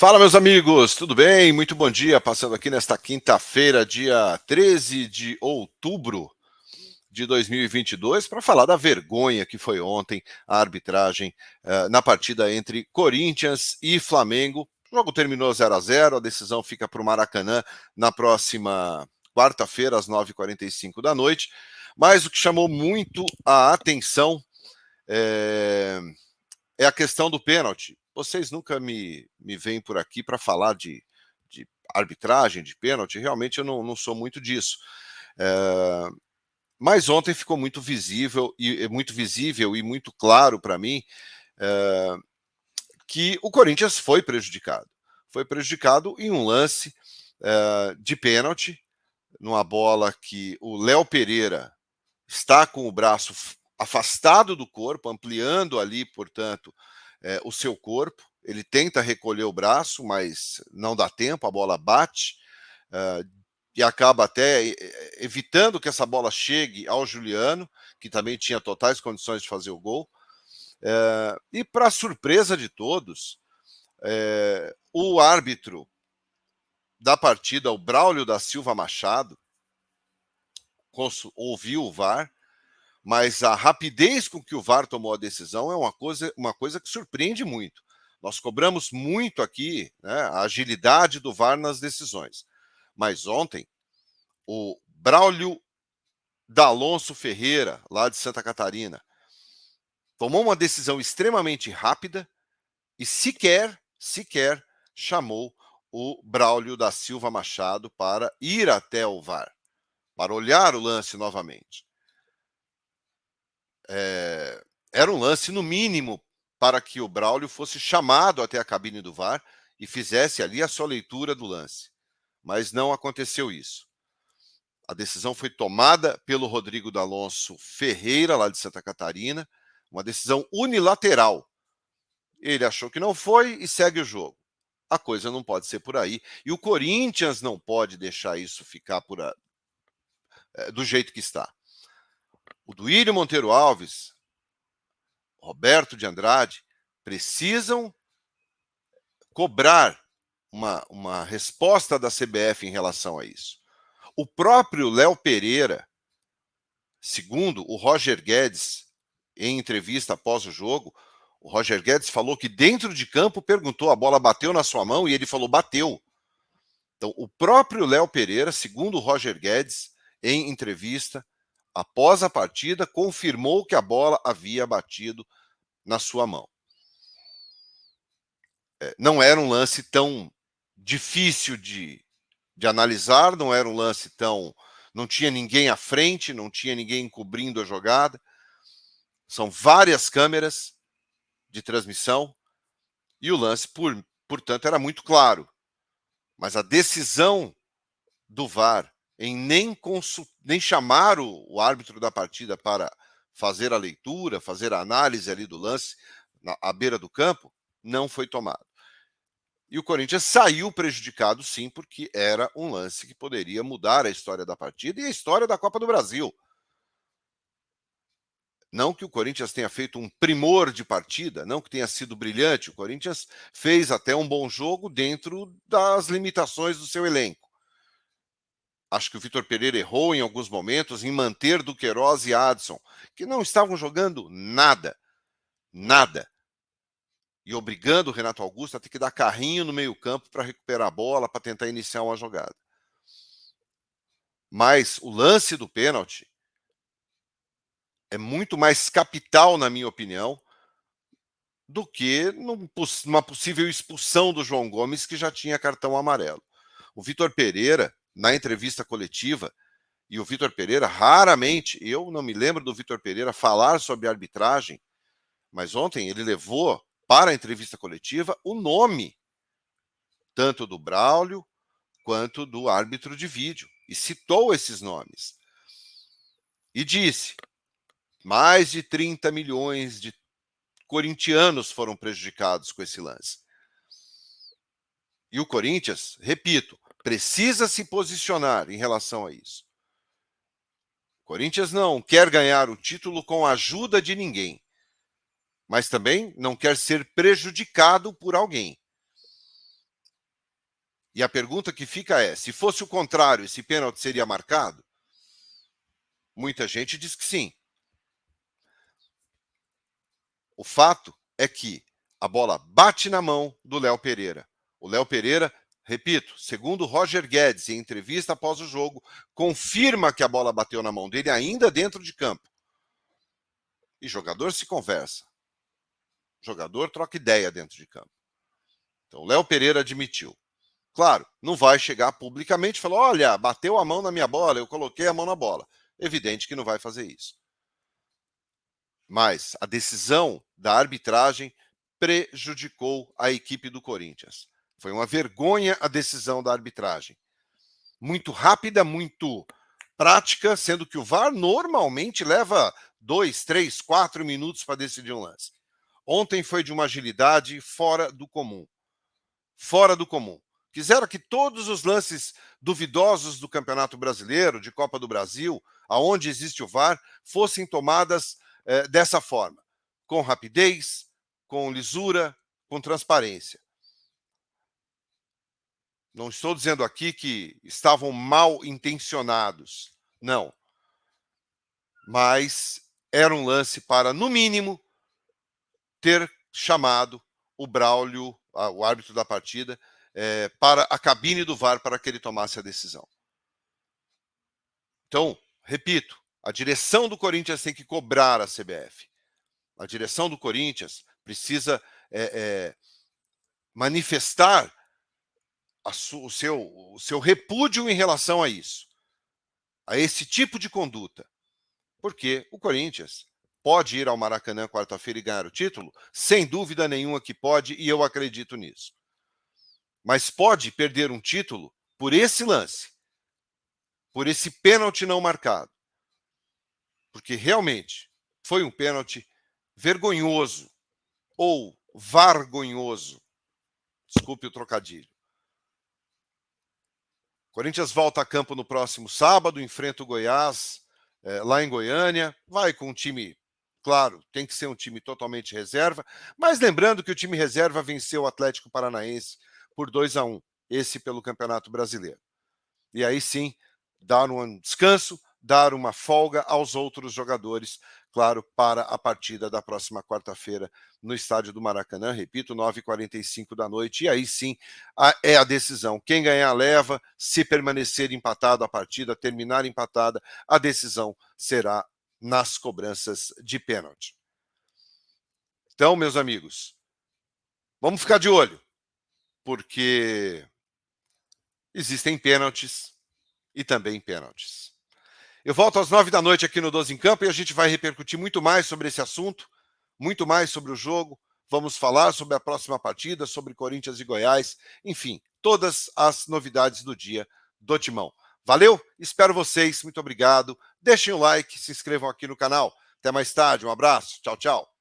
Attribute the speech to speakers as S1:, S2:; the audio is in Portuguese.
S1: Fala, meus amigos, tudo bem? Muito bom dia, passando aqui nesta quinta-feira, dia 13 de outubro de 2022, para falar da vergonha que foi ontem a arbitragem na partida entre Corinthians e Flamengo. O jogo terminou 0-0, a decisão fica para o Maracanã na próxima quarta-feira, às 9h45 da noite, mas o que chamou muito a atenção é a questão do pênalti. Vocês nunca me veem por aqui para falar de arbitragem, de pênalti, realmente eu não sou muito disso. Mas ontem ficou muito visível e muito claro para mim que o Corinthians foi prejudicado. Foi prejudicado em um lance de pênalti, numa bola que o Léo Pereira está com o braço afastado do corpo, ampliando ali, portanto, o seu corpo. Ele tenta recolher o braço, mas não dá tempo, a bola bate e acaba até evitando que essa bola chegue ao Juliano, que também tinha totais condições de fazer o gol. E para surpresa de todos, o árbitro da partida, o Braulio da Silva Machado, ouviu o VAR, mas a rapidez com que o VAR tomou a decisão é uma coisa que surpreende muito. Nós cobramos muito aqui, né, a agilidade do VAR nas decisões. Mas ontem, o Braulio D'Alonso Ferreira, lá de Santa Catarina, tomou uma decisão extremamente rápida e sequer chamou o Braulio da Silva Machado para ir até o VAR, para olhar o lance novamente. Era um lance, no mínimo, para que o Braulio fosse chamado até a cabine do VAR e fizesse ali a sua leitura do lance. Mas não aconteceu isso. A decisão foi tomada pelo Rodrigo D'Alonso Ferreira, lá de Santa Catarina, uma decisão unilateral. Ele achou que não foi e segue o jogo. A coisa não pode ser por aí. E o Corinthians não pode deixar isso ficar do jeito que está. O Duílio Monteiro Alves, Roberto de Andrade, precisam cobrar uma resposta da CBF em relação a isso. O próprio Léo Pereira, segundo o Roger Guedes, em entrevista após o jogo, o Roger Guedes falou que dentro de campo perguntou, a bola bateu na sua mão? E ele falou, bateu. Então, o próprio Léo Pereira, segundo o Roger Guedes, em entrevista, após a partida, confirmou que a bola havia batido na sua mão. Não era um lance tão difícil de analisar, não era um lance tão... Não tinha ninguém à frente, não tinha ninguém cobrindo a jogada. São várias câmeras de transmissão e o lance, portanto, era muito claro. Mas a decisão do VAR em nem chamar o árbitro da partida para fazer a leitura, fazer a análise ali do lance à beira do campo, não foi tomada. E o Corinthians saiu prejudicado, sim, porque era um lance que poderia mudar a história da partida e a história da Copa do Brasil. Não que o Corinthians tenha feito um primor de partida, não que tenha sido brilhante. O Corinthians fez até um bom jogo dentro das limitações do seu elenco. Acho que o Vitor Pereira errou em alguns momentos em manter Duqueiroz e Adson, que não estavam jogando nada. Nada. E obrigando o Renato Augusto a ter que dar carrinho no meio-campo para recuperar a bola, para tentar iniciar uma jogada. Mas o lance do pênalti é muito mais capital, na minha opinião, do que numa possível expulsão do João Gomes, que já tinha cartão amarelo. O Vitor Pereira, na entrevista coletiva, e o Vitor Pereira raramente, eu não me lembro do Vitor Pereira falar sobre arbitragem, mas ontem ele levou para a entrevista coletiva o nome tanto do Braulio quanto do árbitro de vídeo, e citou esses nomes. E disse, mais de 30 milhões de corintianos foram prejudicados com esse lance. E o Corinthians, repito, precisa se posicionar em relação a isso. O Corinthians não quer ganhar o título com a ajuda de ninguém, mas também não quer ser prejudicado por alguém. E a pergunta que fica é: se fosse o contrário, esse pênalti seria marcado? Muita gente diz que sim. O fato é que a bola bate na mão do Léo Pereira. O Léo Pereira, repito, segundo Roger Guedes, em entrevista após o jogo, confirma que a bola bateu na mão dele ainda dentro de campo. E jogador se conversa. Jogador troca ideia dentro de campo. Então, o Léo Pereira admitiu. Claro, não vai chegar publicamente e falar: olha, bateu a mão na minha bola, eu coloquei a mão na bola. Evidente que não vai fazer isso. Mas a decisão da arbitragem prejudicou a equipe do Corinthians. Foi uma vergonha a decisão da arbitragem. Muito rápida, muito prática, sendo que o VAR normalmente leva 2, 3, 4 minutos para decidir um lance. Ontem foi de uma agilidade fora do comum. Fora do comum. Quiseram que todos os lances duvidosos do Campeonato Brasileiro, de Copa do Brasil, aonde existe o VAR, fossem tomadas dessa forma, com rapidez, com lisura, com transparência. Não estou dizendo aqui que estavam mal intencionados, não. Mas era um lance para, no mínimo, ter chamado o Braulio, o árbitro da partida, para a cabine do VAR para que ele tomasse a decisão. Então, repito, a direção do Corinthians tem que cobrar a CBF. A direção do Corinthians precisa manifestar o seu repúdio em relação a isso, a esse tipo de conduta. Porque o Corinthians pode ir ao Maracanã quarta-feira e ganhar o título? Sem dúvida nenhuma que pode, e eu acredito nisso. Mas pode perder um título por esse lance, por esse pênalti não marcado. Porque realmente foi um pênalti vergonhoso ou vargonhoso. Desculpe o trocadilho. Corinthians volta a campo no próximo sábado, enfrenta o Goiás, lá em Goiânia. Vai com um time, claro, tem que ser um time totalmente reserva. Mas lembrando que o time reserva venceu o Atlético Paranaense por 2-1, esse pelo Campeonato Brasileiro. E aí sim, dar um descanso, dar uma folga aos outros jogadores, claro, para a partida da próxima quarta-feira no estádio do Maracanã, repito, 9h45 da noite, e aí sim é a decisão. Quem ganhar leva, se permanecer empatado a partida, terminar empatada, a decisão será nas cobranças de pênalti. Então, meus amigos, vamos ficar de olho, porque existem pênaltis e também pênaltis. Eu volto às 9 da noite aqui no 12 em Campo e a gente vai repercutir muito mais sobre esse assunto, muito mais sobre o jogo. Vamos falar sobre a próxima partida, sobre Corinthians e Goiás, enfim, todas as novidades do dia do Timão. Valeu? Espero vocês, muito obrigado. Deixem o like, se inscrevam aqui no canal. Até mais tarde, um abraço, tchau, tchau.